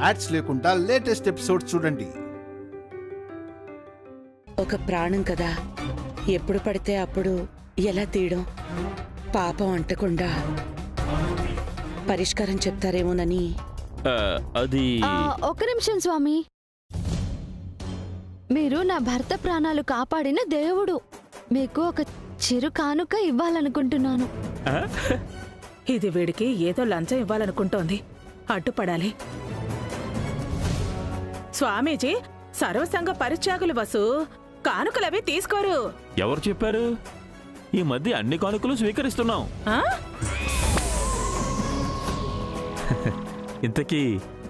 Ads లేకుండా latest episodes చూడండి. ఒక ప్రాణం కదా, ఎప్పుడు పడితే అప్పుడు ఎలా తీయడం? పాపం అంటకుండా పరిష్కారం చెప్తారేమోనని. అది ఒక నిమిషం స్వామి, మీరు నా భర్త ప్రాణాలు కాపాడిన దేవుడు. మీకు ఒక చిరు కానుక ఇవ్వాలనుకుంటున్నాను. ఇది వీడికి ఏదో లంచం ఇవ్వాలనుకుంటోంది. అడ్డుపడాలి. స్వామీజీ సర్వసంగ పరిత్యాగులు వసు, కానుకలవి తీసుకోరు. ఎవరు చెప్పారు? ఈ మధ్య అన్ని కానుకలు స్వీకరిస్తున్నాం. ఇంతకీ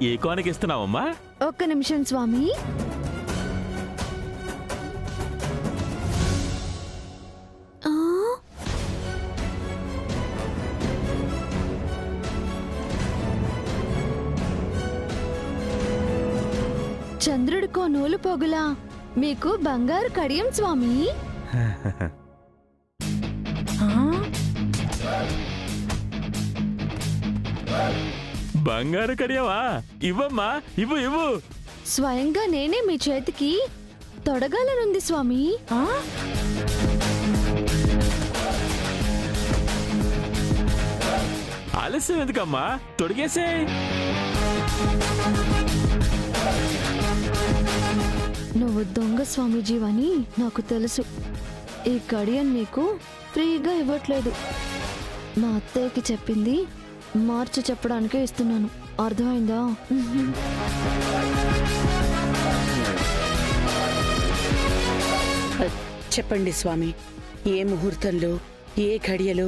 ఏ కానుక ఇస్తున్నావమ్మా? ఒక్క నిమిషం స్వామి. చంద్రుడికో నూలు పోగులా మీకు బంగారు కడియం స్వామి. బంగారు కడియవా? ఇవ్వమ్మా, ఇవ్వు ఇవ్వు. స్వయంగా నేనే మీ చేతికి తొడగాలనుంది స్వామి. ఆలస్యం ఎందుకమ్మా, తొడిగేసే. నువ్వు దొంగ స్వామీజీవని నాకు తెలుసు. ఈ కడియం నీకు ఫ్రీగా ఇవ్వట్లేదు. మా అత్తయ్యకి చెప్పింది మార్చి చెప్పడానికే ఇస్తున్నాను. అర్థమైందా? చెప్పండి స్వామి, ఏ ముహూర్తంలో ఏ ఘడియలో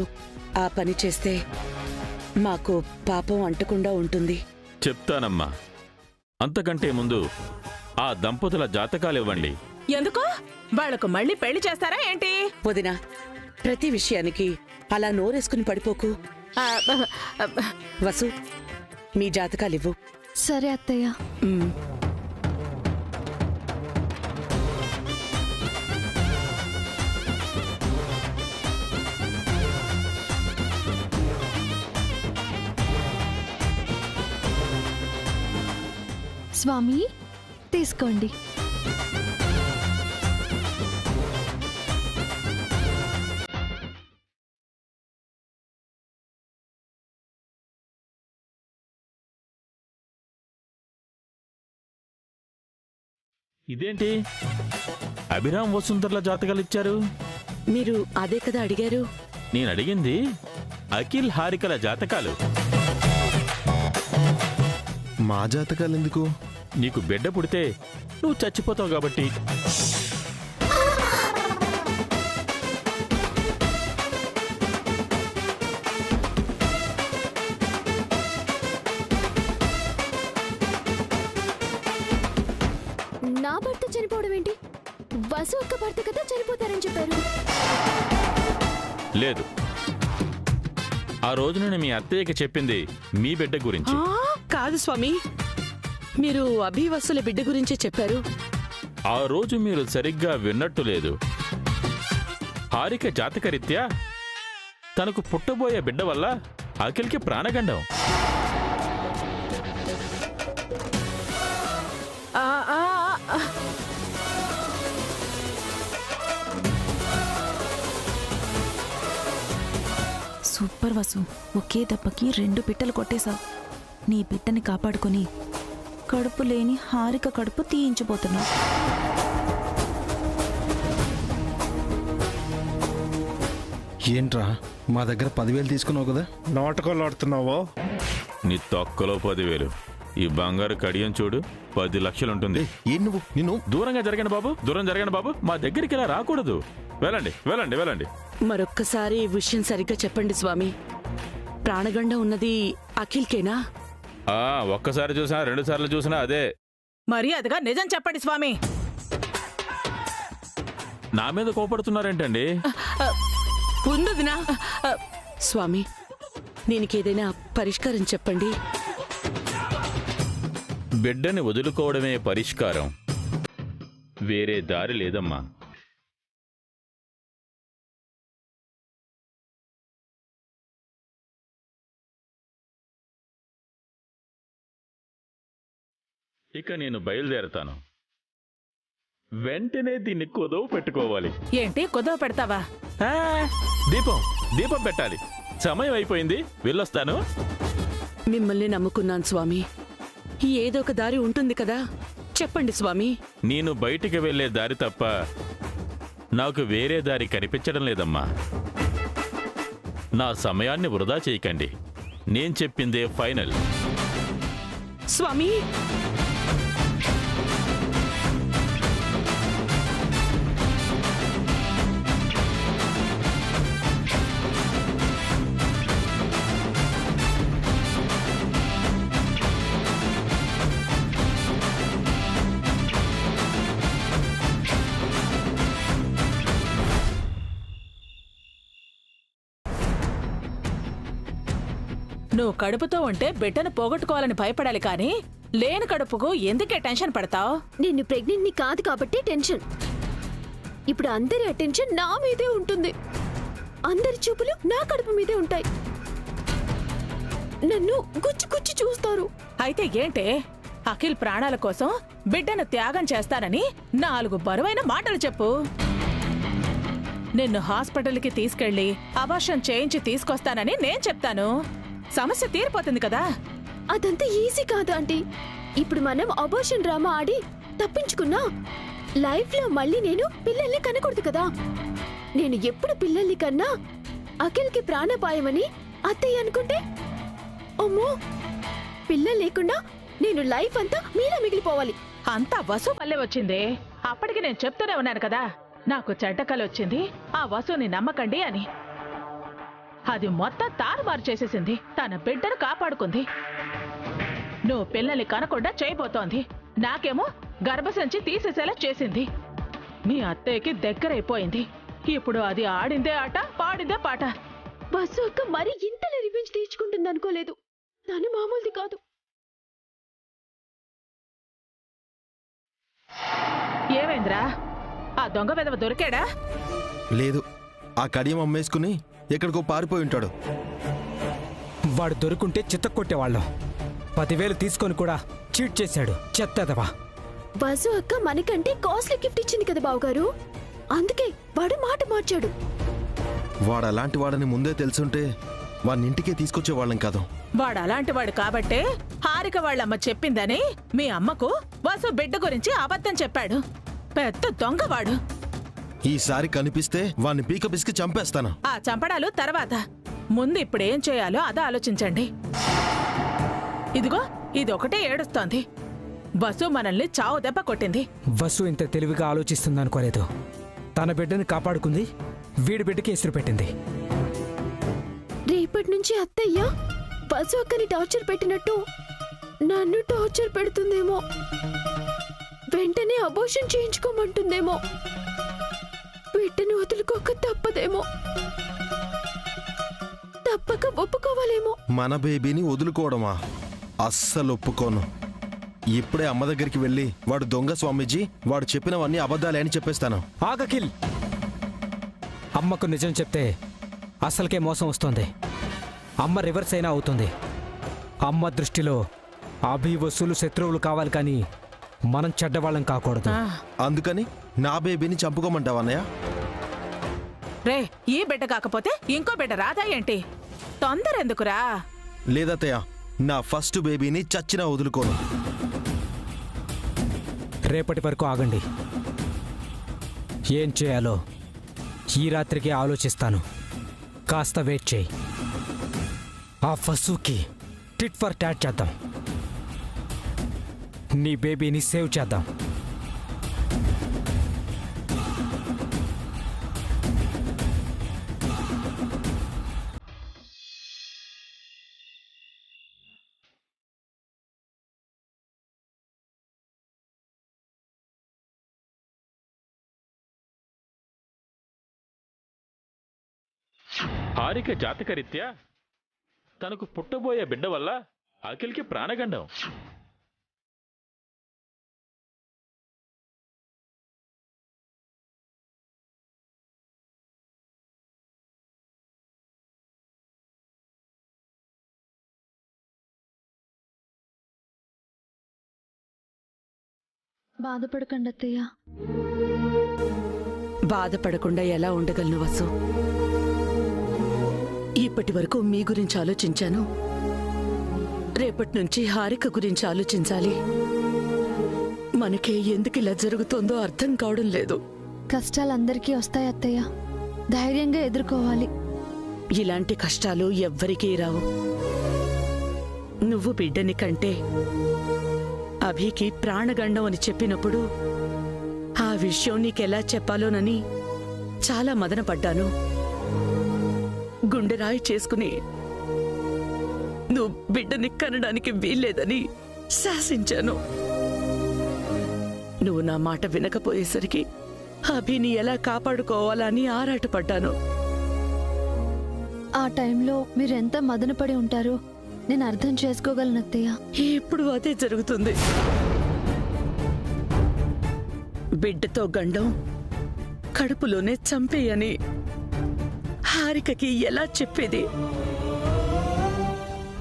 ఆ పని చేస్తే మాకు పాపం అంటకుండా ఉంటుంది? చెప్తానమ్మా. అంతకంటే ముందు ఆ దంపతుల జాతకాలు ఇవ్వండి. ఎందుకు? వాళ్లకు మళ్ళీ పెళ్లి చేస్తారా ఏంటి? వదినా, ప్రతి విషయానికి అలా నోరేసుకుని పడిపోకు. వసు, మీ జాతకాలివ్వు. సరే అత్తయ్య. స్వామి తీసుకోండి. ఇదేంటి అభిరామ్ వసుంధరల జాతకాలు ఇచ్చారు? మీరు అదే కదా అడిగారు? నేను అడిగింది అఖిల్ హారికల జాతకాలు. మా జాతకాలు ఎందుకు? నీకు బిడ్డ పుడితే నువ్వు చచ్చిపోతావు కాబట్టి. నా భర్త చనిపోవడం ఏంటి? వసు ఒక్క భర్త కదా చనిపోతారని చెప్పారు. లేదు, ఆ రోజు నేను మీ అత్తయ్యకి చెప్పింది మీ బిడ్డ గురించి. కాదు స్వామి, మీరు అభివసుల బిడ్డ గురించే చెప్పారు. ఆ రోజు మీరు సరిగ్గా విన్నట్టు లేదు. హారిక జాతకరీత్యా తనకు పుట్టబోయే బిడ్డ వల్ల అఖిల్కి ప్రాణగండం. సూపర్ వసు, ఒకే దెబ్బకి 2 పిట్టలు కొట్టేశావు. నీ బిడ్డని కాపాడుకొని కడుపు లేని హారిక కడుపు తీయించిపోతున్నావు. ఏంట్రా, మా దగ్గర 10,000 తీసుకున్నావు కదా? నాటకాలు ఆడుతున్నావో? నీ తొక్కలో 10,000. ఈ బంగారు కడియం చూడు, 10 లక్షలుంటుంది. ఏం నువ్వు? నిన్ను దూరంగా జరగండి బాబు, దూరం జరగండి బాబు. మా దగ్గరికి ఇలా రాకూడదు. వెళ్ళండి వెళ్ళండి వెళ్ళండి. మరొక్కసారి ఈ విషయం సరిగ్గా చెప్పండి స్వామి. ప్రాణగండం ఉన్నది అఖిల్కేనా? ఒక్కసారి చూసినా 2 సార్లు చూసినా అదే. మర్యాదగా నిజం చెప్పండి స్వామి. నా మీద కోపడుతున్నారేంటండి? ఉందినా స్వామి, దీనికేదైనా పరిష్కారం చెప్పండి. బిడ్డని వదులుకోవడమే పరిష్కారం, వేరే దారి లేదమ్మా. ఇక నేను బయలుదేరతాను. వెంటనే దీన్ని కుదవ పెట్టుకోవాలి. ఏంటి కుదవ పెడతావా? ఆ, దీపం దీపం పెట్టాలి. సమయం అయిపోయింది, వెళ్ళొస్తాను. మిమ్మల్ని నమ్ముకున్నాను స్వామి. ఏదో ఒక దారి ఉంటుంది కదా, చెప్పండి స్వామి. నేను బయటికి వెళ్ళే దారి తప్ప నాకు వేరే దారి కనిపించడం లేదమ్మా. నా సమయాన్ని వృధా చేయకండి. నేను చెప్పిందే ఫైనల్. స్వామి, నువ్వు కడుపుతో ఉంటే బిడ్డను పోగొట్టుకోవాలని భయపడాలి కానీ లేని కడుపుకు ఎందుకే టెన్షన్ పడతావు? నేను ప్రెగ్నెంట్ని కాదు కాబట్టి టెన్షన్. ఇప్పుడు అందరి అటెన్షన్ నా మీదే ఉంటుంది. అందరి చూపులు నా కడుపు మీదే ఉంటాయి. నన్ను గుచ్చి గుచ్చి చూస్తారు. అయితే ఏంటే, అఖిల్ ప్రాణాల కోసం బిడ్డను త్యాగం చేస్తానని 4 బరువైన మాటలు చెప్పు. నిన్ను హాస్పిటల్కి తీసుకెళ్లి అబార్షన్ చేయించి తీసుకొస్తానని నేను చెప్తాను. సమస్య తీరిపోతుంది కదా. అదంతా ఈజీ కాదు ఆంటీ. ఇప్పుడు మనం అబార్షన్ డ్రామా ఆడి తప్పించుకున్నా లైఫ్ లో మళ్ళీ నేను పిల్లల్ని కనకూడదు కదా. నేను ఎప్పుడు పిల్లల్ని కన్నా అఖిల్కి ప్రాణపాయమని అత్తయ్య అనుకుంటే, అమ్మో, పిల్లలు లేకుండా నేను లైఫ్ అంతా మీలా మిగిలిపోవాలి. అంతా వసు వల్లే వచ్చింది. అప్పటికి నేను చెప్తూనే ఉన్నాను కదా, నాకు చెడ్డకలు వచ్చింది, ఆ వసుని నమ్మకండి అని. అది మొత్తం తారుమారు చేసేసింది. తన బిడ్డను కాపాడుకుంది. నువ్వు పిల్లల్ని కనకుండా చేయబోతోంది. నాకేమో గర్భసంచి తీసేసేలా చేసింది. మీ అత్తయ్యకి దగ్గరైపోయింది. ఇప్పుడు అది ఆడిందే ఆట, పాడిందే పాట. బస్సు అక్క మరి ఇంతలో రివెంజ్ తీర్చుకుంటుంది అనుకోలేదు. తను మామూలుది కాదు. ఏమైందిరా? ఆ దొంగ వెధవ దొరికాడా? లేదు, ఆ కడియం అమ్మేసుకుని ఎక్కడికో పారిపోయి ఉంటాడు. వాడు దొరుకుంటే చిత్తకొట్టేవాళ్ళం. 10,000 తీసుకొని కూడా చీట్ చేశాడు, చెత్తదవా. బస్సు అక్క మనకంటే కాస్ట్లీ గిఫ్ట్ ఇచ్చింది కదా బావగారు. అందుకే వాడు మాట మార్చాడు. వాడు అలాంటి వాడని ముందే తెలుసుంటే వాడిని ఇంటికే తీసుకొచ్చేవాళ్ళం కాదు. వాడు అలాంటి వాడు కాబట్టే హారిక వాళ్ళమ్మ చెప్పిందని మీ అమ్మకు వసు బిడ్డ గురించి అబద్ధం చెప్పాడు. పెద్ద దొంగవాడు. ఈసారి కనిపిస్తే వాడిని పీక పిసికి చంపేస్తాను. ఆ చంపడాలు తర్వాత. ముందు ఇప్పుడేం చేయాలో అదే ఆలోచించండి. ఇదిగో ఇదొకటే ఏడుస్తోంది. వసు మనల్ని చావు దెబ్బ కొట్టింది. వసు ఇంత తెలివిగా ఆలోచిస్తుందనుకోలేదు. తన బిడ్డని కాపాడుకుంది, వీడి బిడ్డకి ఎసురు పెట్టింది. రేపటి నుంచి అత్తయ్య బస్సు అక్కని టార్చర్ పెట్టినట్టు నన్ను టార్చర్ పెడుతుందేమో. వెంటనే అబోర్షన్ చేయించుకోమంటుందేమో. బిడ్డను వదులుకోక తప్పదేమో. తప్పక ఒప్పుకోవాలేమో. మన బేబీని వదులుకోవడమా? అస్సలు ఒప్పుకోను. ఇప్పుడే అమ్మ దగ్గరికి వెళ్ళి వాడు దొంగ స్వామీజీ, వాడు చెప్పినవన్నీ అబద్ధాలే అని చెప్పేస్తాను. ఆగకిల్, అమ్మకు నిజం చెప్తే అసలుకే మోసం వస్తుంది. అమ్మ రివర్స్ అయినా అవుతుంది. అమ్మ దృష్టిలో అభి వసూలు శత్రువులు కావాలి, కానీ మనం చెడ్డవాళ్ళం కాకూడదు. అందుకని నా బేబీని చంపుకోమంటావన్నయ్య? రే, ఈ బిడ్డ కాకపోతే ఇంకో బిడ్డ రాదా ఏంటి? తొందర ఎందుకురా? లేదత్తయ్య, నా ఫస్ట్ బేబీని చచ్చినా వదులుకోను. రేపటి వరకు ఆగండి. ఏం చేయాలో ఈ రాత్రికి ఆలోచిస్తాను. కాస్త వెయిట్ చేయి. ఆ ఫస్సుకి టిట్ ఫర్ టాట్ చేద్దాం. నీ బేబీని సేవ్ చేద్దాం. హారిక జాతకరీత్యా తనకు పుట్టబోయే బిడ్డ వల్ల అఖిల్కి ప్రాణగండం. బాధపడకండి అత్తయ్య. బాధపడకుండా ఎలా ఉండగలను వసు? ఇప్పటి వరకు మీ గురించి ఆలోచించాను. రేపటి నుంచి హారిక గురించి ఆలోచించాలి. మనకే ఎందుకు ఇలా జరుగుతుందో అర్థం కావడం లేదు. కష్టాలు అందరికీ వస్తాయి అత్తయ్య, ధైర్యంగా ఎదుర్కోవాలి. ఇలాంటి కష్టాలు ఎవ్వరికీ రావు. నువ్వు బిడ్డని కంటే అభికి ప్రాణగండం అని చెప్పినప్పుడు ఆ విషయం నీకెలా చెప్పాలోనని చాలా మదనపడ్డాను. గుండెరాయి చేసుకుని నువ్వు బిడ్డని కనడానికి వీల్లేదని శాసించాను. నువ్వు నా మాట వినకపోయేసరికి అభిని ఎలా కాపాడుకోవాలని ఆరాటపడ్డాను. ఆ టైంలో మీరెంత మదనపడి ఉంటారో నేను అర్థం చేసుకోగలను అత్తయ్య. ఇప్పుడు అదే జరుగుతుంది. బిడ్డతో గండం కడుపులోనే చంపేయని హారికకి ఎలా చెప్పేది?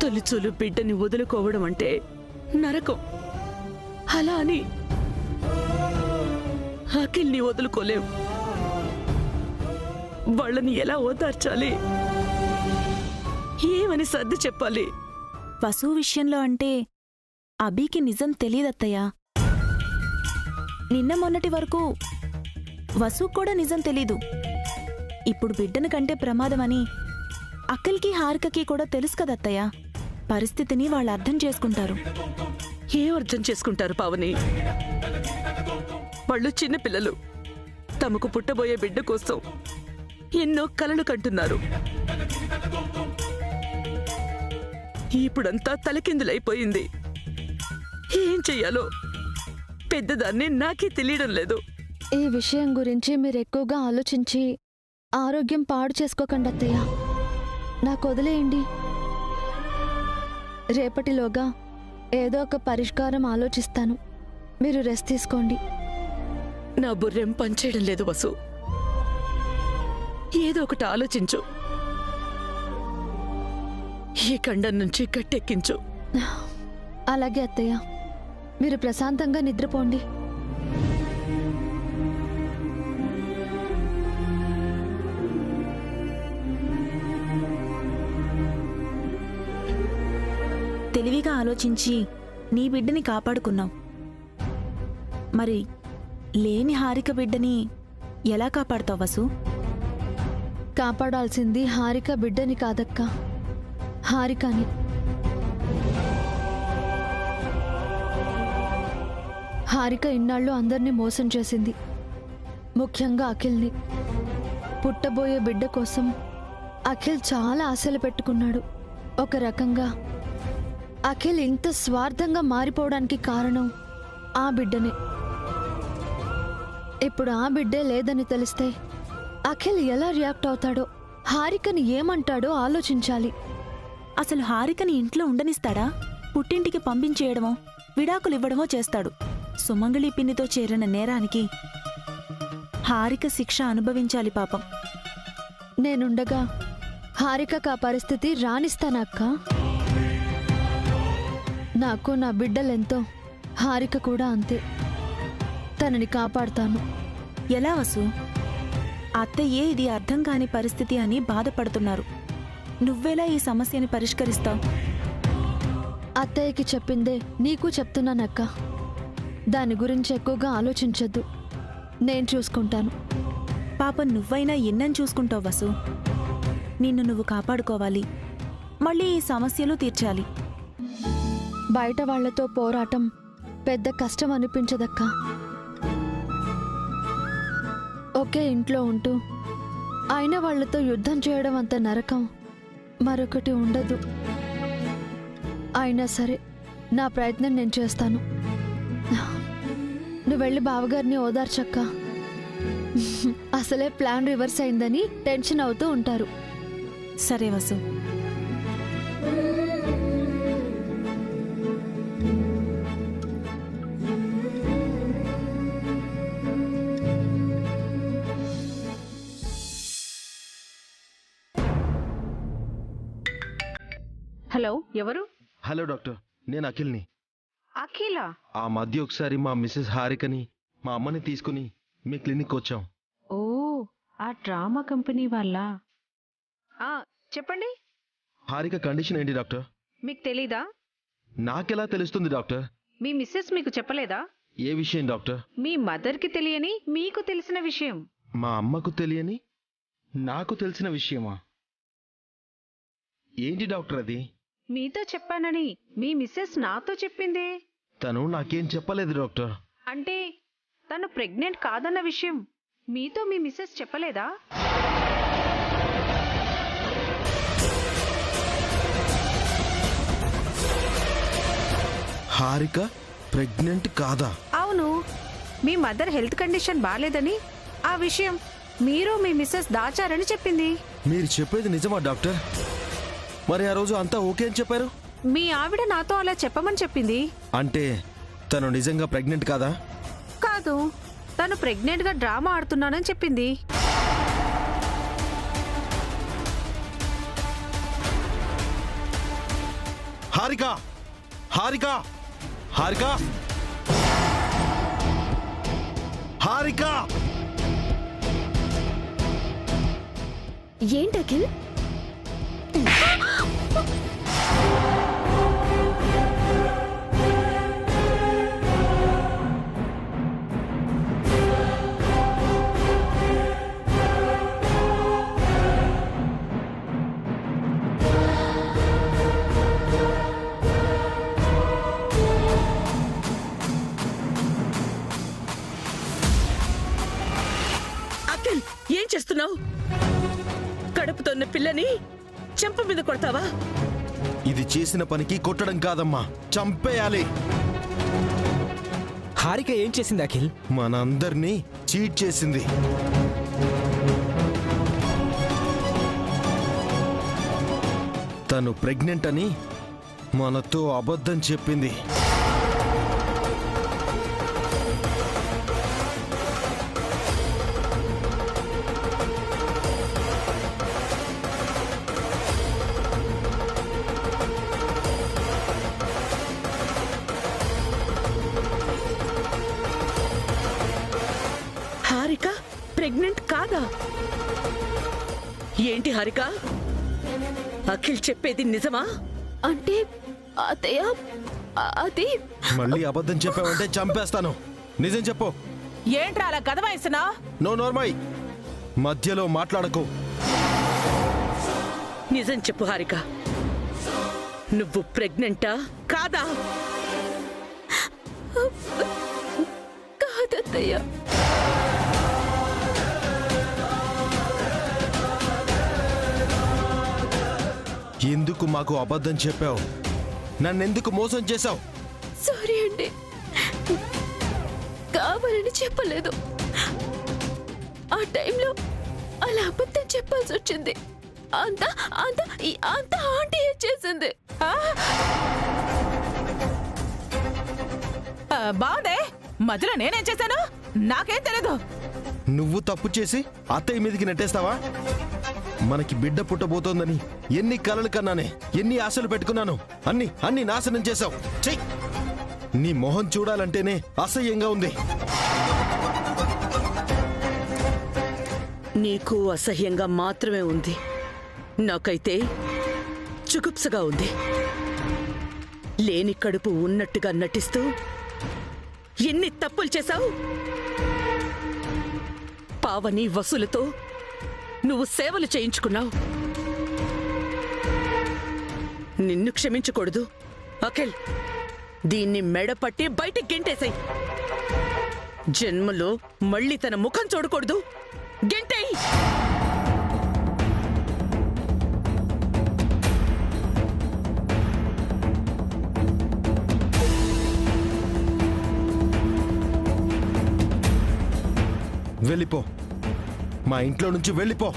తొలిచూలు బిడ్డని వదులుకోవడం అంటే నరకం. అలా అని అఖిల్ని వదులుకోలేం. వాళ్ళని ఎలా ఓదార్చాలి? ఏమని సర్ది చెప్పాలి? వసు విషయంలో అంటే అభికి నిజం తెలియదత్తయ్యా. నిన్న మొన్నటి వరకు వసు కూడా నిజం తెలీదు. ఇప్పుడు బిడ్డను కంటే ప్రమాదమని అఖిల్కి హారికకి కూడా తెలుసు కదత్తయ్యా. పరిస్థితిని వాళ్ళు అర్థం చేసుకుంటారు. ఏం అర్థం చేసుకుంటారు పావని? వాళ్ళు చిన్నపిల్లలు. తమకు పుట్టబోయే బిడ్డ కోసం ఎన్నో కలలు కంటున్నారు. ఇప్పుడంతా తలకిందులైపోయింది. ఏం చెయ్యాలో పెద్దదాన్ని నాకే తెలియడం లేదు. ఈ విషయం గురించి మీరు ఎక్కువగా ఆలోచించి ఆరోగ్యం పాడు చేసుకోకండి అత్తయ్య. నాకు వదిలేయండి. రేపటిలోగా ఏదో ఒక పరిష్కారం ఆలోచిస్తాను. మీరు రెస్ట్ తీసుకోండి. నా బుర్రెం పనిచేయడం లేదు వసు. ఏదో ఒకటి ఆలోచించు. ఈ ఖండం నుంచి గట్టెక్కించు. అలాగే అత్తయ్య, మీరు ప్రశాంతంగా నిద్రపోండి. తెలివిగా ఆలోచించి నీ బిడ్డని కాపాడుకున్నావు. మరి లేని హారిక బిడ్డని ఎలా కాపాడుతావు వసు? కాపాడాల్సింది హారిక బిడ్డని కాదక్క, హారికని. హారిక ఇన్నాళ్ళు అందరినీ మోసం చేసింది, ముఖ్యంగా అఖిల్ని. పుట్టబోయే బిడ్డ కోసం అఖిల్ చాలా ఆశలు పెట్టుకున్నాడు. ఒక రకంగా అఖిల్ ఇంత స్వార్థంగా మారిపోవడానికి కారణం ఆ బిడ్డనే. ఇప్పుడు ఆ బిడ్డే లేదని తెలిస్తే అఖిల్ ఎలా రియాక్ట్ అవుతాడో, హారికని ఏమంటాడో ఆలోచించాలి. అసలు హారికని ఇంట్లో ఉండనిస్తాడా? పుట్టింటికి పంపించేయడమో విడాకులివ్వడమో చేస్తాడు. సుమంగళి పిన్నితో చేరిన నేరానికి హారిక శిక్ష అనుభవించాలి పాపం. నేనుండగా హారికకు ఆ పరిస్థితి రానిస్తానక్క. నాకు నా బిడ్డలెంతో, హారిక కూడా అంతే. తనని కాపాడుతాను. ఎలా వసు? అత్తయ్యే ఇది అర్థం కాని పరిస్థితి అని బాధపడుతున్నారు. నువ్వెలా ఈ సమస్యని పరిష్కరిస్తావు? అత్తయ్యకి చెప్పిందే నీకు చెప్తున్నానక్క. దాని గురించి ఎక్కువగా ఆలోచించొద్దు. నేను చూసుకుంటాను. పాపం నువ్వైనా ఎన్నని చూసుకుంటావు వసు? నిన్ను నువ్వు కాపాడుకోవాలి, మళ్ళీ ఈ సమస్యలు తీర్చాలి. బయట వాళ్లతో పోరాటం పెద్ద కష్టం అనిపించదక్క. ఒకే ఇంట్లో ఉంటూ అయిన వాళ్లతో యుద్ధం చేయడం అంత నరకం మరొకటి ఉండదు. అయినా సరే నా ప్రయత్నం నేను చేస్తాను. నువ్వు వెళ్ళి బావగారిని ఓదార్చక్క. అసలే ప్లాన్ రివర్స్ అయిందని టెన్షన్ అవుతూ ఉంటారు. సరే వసు. హలో, ఎవరు? హలో డాక్టర్, నేను అఖిల్ని. అఖిల ఆ మధ్య ఒకసారి మా మిస్సెస్ హారికని మా అమ్మని తీసుకుని మీ క్లినిక్ వచ్చాం. ఓ ఆ డ్రామా కంపెనీ వాళ్ళ చెప్పండి. హారిక కండిషన్ ఏంటి డాక్టర్? మీకు తెలీదా? నాకెలా తెలుస్తుంది డాక్టర్? మీ మిస్సెస్ మీకు చెప్పలేదా? ఏ విషయం డాక్టర్? మీ మదర్కి తెలియని మీకు తెలిసిన విషయం. మా అమ్మకు తెలియని నాకు తెలిసిన విషయమా? ఏంటి డాక్టర్ అది? మీతో చెప్పానని మీ మిస్సెస్ నాతో చెప్పిందే. తను నాకేం చెప్పలేదు డాక్టర్. అంటే తను ప్రెగ్నెంట్ కాదన్న విషయం మీతో మీ మిస్సెస్ చెప్పలేదా? హారిక ప్రెగ్నెంట్ కాదా? అవును, మీ మదర్ హెల్త్ కండిషన్ బాలేదని ఆ విషయం మీరు మీ మిస్సెస్ దాచారని చెప్పింది. మీరు చెప్పేది నిజమా డాక్టర్? మరి ఆ రోజు అంతా ఓకే అని చెప్పారు. మీ ఆవిడ నాతో అలా చెప్పమని చెప్పింది. అంటే తను నిజంగా ప్రెగ్నెంట్ కాదా? కాదు, తను ప్రెగ్నెంట్ గా డ్రామా ఆడుతున్నానని చెప్పింది. హారిక హారిక హారిక హారిక ఏంటి అఖిల్? అఖిల్, ఏం చేస్తున్నావు? కడుపుతోన్న పిల్లని చెంప మీద కొడతావా? ఇది చేసిన పనికి కొట్టడం కాదమ్మా, చంపేయాలి. హారిక ఏం చేసింది అఖిల్? మనందర్నీ చీట్ చేసింది. తను ప్రెగ్నెంట్ అని మనతో అబద్ధం చెప్పింది. హారిక ప్రెగ్నెంట్ కాదా? ఏంటి హారిక, అఖిల్ చెప్పేది నిజమా? అంటే అత్తయ్య, అది మళ్ళీ అబద్ధం చెప్పావంటే చంపేస్తాను. నిజం చెప్పు. ఏంట్రా అలా గద వయసునా? నో నోర్మై, మధ్యలో మాట్లాడకు. నిజం చెప్పు హారిక, నువ్వు ప్రెగ్నెంటా కాదా? కాదత్తయ్య. ఎందుకు మాకు అబద్ధం చెప్పావు? నన్నెందుకు మోసం చేశావు? సారీ అండి, కావాలని చెప్పలేదు. ఆ టైంలో అలా అబద్ధం చెప్పాల్సి వచ్చింది. అంతా అంతా అంతా ఆంటీ చేసింది. బాగుందే, మధ్యలో నేనేం చేశాను? నాకేం తెలీదు. నువ్వు తప్పు చేసి అత్తయ్య మీదకి నెట్టేస్తావా? మనకి బిడ్డ పుట్టబోతోందని ఎన్ని కలలు కన్నానే, ఎన్ని ఆశలు పెట్టుకున్నాను, అన్ని నాశనం చేశావు. చెయ్, నీ మొహం చూడాలంటేనే అసహ్యంగా ఉంది. నీకు అసహ్యంగా మాత్రమే ఉంది, నాకైతే చుగుప్సగా ఉంది. లేని కడుపు ఉన్నట్టుగా నటిస్తూ ఎన్ని తప్పులు చేశావు. పావని వసూలుతో నువ్వు సేవలు చేయించుకున్నావు. నిన్ను క్షమించకూడదు అఖిల్. దీన్ని మెడపట్టి బయటికి గెంటేసాయి. జన్మలో మళ్ళీ తన ముఖం చూడకూడదు. గెంటేయ్. వెళ్ళిపో, మా ఇంట్లో నుంచి వెళ్ళిపో.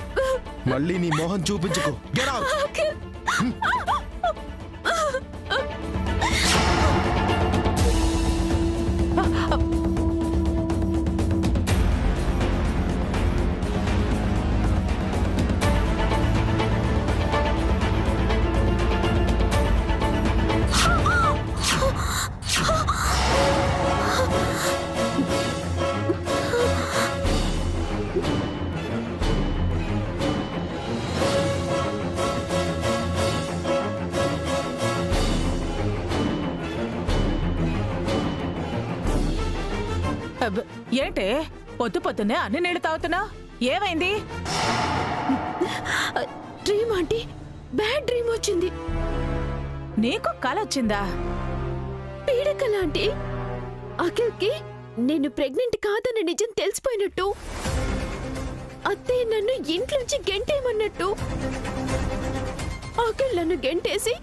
మళ్ళీ నీ మోహన్ చూపించుకో. Get out. ఏంటే పొద్దు పొద్దున్నే అన్ని నీళ్లు తాగుతున్నా? ఏమైంది? డ్రీమ్ ఆంటీ, బ్యాడ్ డ్రీమ్ వచ్చింది. నీకు కల వచ్చిందా? పీడకల ఆంటీ. అఖిల్కి నేను ప్రెగ్నెంట్ కాదన్న నిజం తెలిసిపోయినట్టు, అత్తయ్య నన్ను ఇంట్లోంచి గెంటేయమన్నట్టు. అఖిల్ నన్ను గెంటేసి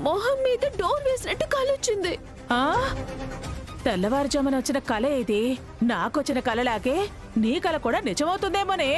మొహం మీద డోర్ వేసినట్టు కాలొచ్చింది. ఆ తెల్లవారుజామున వచ్చిన కల ఇది. నాకొచ్చిన కలలాగే నీ కల కూడా నిజమవుతుందేమోనే.